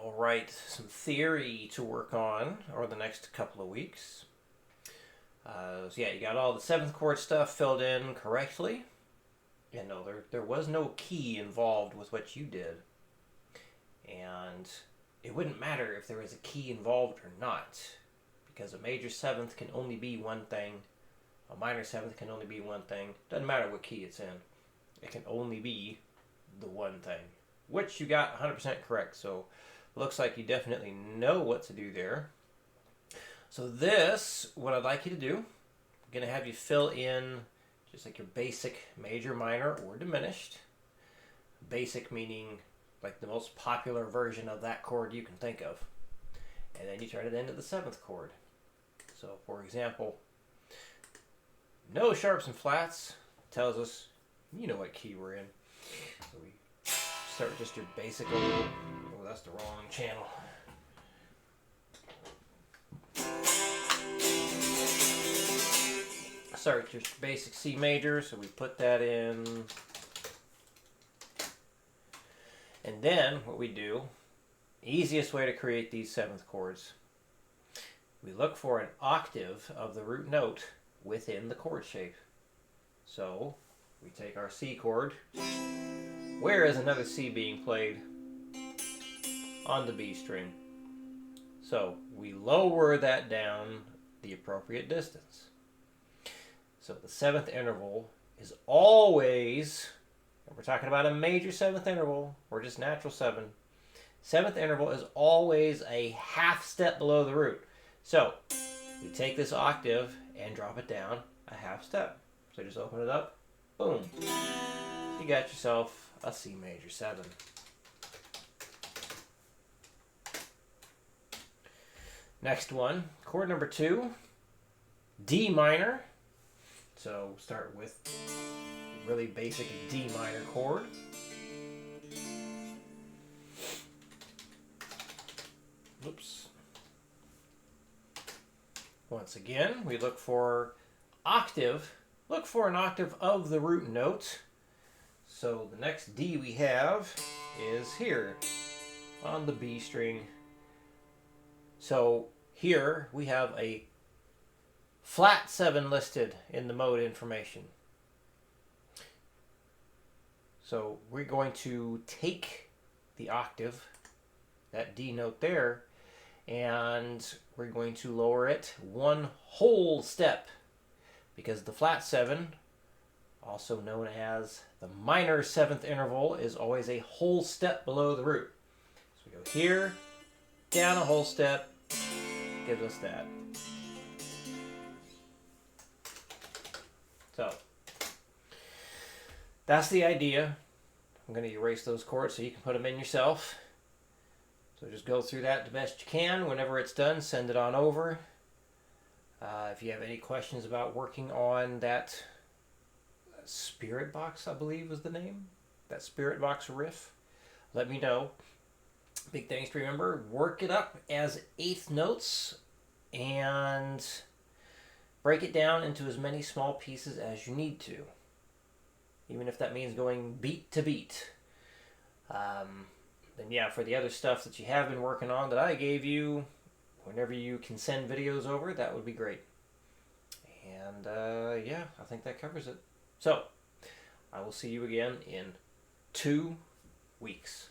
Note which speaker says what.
Speaker 1: All right, some theory to work on over the next couple of weeks. So yeah, you got all the seventh chord stuff filled in correctly. Yeah, no, there was no key involved with what you did. And it wouldn't matter if there was a key involved or not, because a major seventh can only be one thing, a minor seventh can only be one thing. Doesn't matter what key it's in. It can only be the one thing, which you got 100% correct. So looks like you definitely know what to do there. So this, what I'd like you to do, I'm going to have you fill in just like your basic major, minor, or diminished. Basic meaning like the most popular version of that chord you can think of. And then you turn it into the seventh chord. So for example, no sharps and flats tells us you know what key we're in. So we start with just your basic old, oh, that's the wrong channel. Start with just basic C major, so we put that in. And then what we do, easiest way to create these seventh chords, we look for an octave of the root note within the chord shape. So we take our C chord. Where is another C being played? On the B string. So we lower that down the appropriate distance. So the seventh interval is always, we're talking about a major seventh interval, or just natural seven. Seventh interval is always a half step below the root. So we take this octave and drop it down a half step. So just open it up, boom. You got yourself a C major 7. Next one, chord number 2, D minor. So start with a really basic D minor chord. Oops. Once again, we look for octave. Look for an octave of the root note. So the next D we have is here on the B string. So here we have a flat 7 listed in the mode information. So we're going to take the octave, that D note there, and we're going to lower it one whole step, because the flat 7, also known as the minor 7th interval, is always a whole step below the root. So we go here, down a whole step, gives us that. So that's the idea. I'm going to erase those chords so you can put them in yourself. So just go through that the best you can. Whenever it's done, send it on over. If you have any questions about working on that Spirit Box, I believe was the name, that Spirit Box riff, let me know. Big things to remember, work it up as eighth notes and break it down into as many small pieces as you need to, even if that means going beat to beat. Then yeah, for the other stuff that you have been working on that I gave you, whenever you can send videos over, that would be great. And yeah, I think that covers it. So I will see you again in 2 weeks.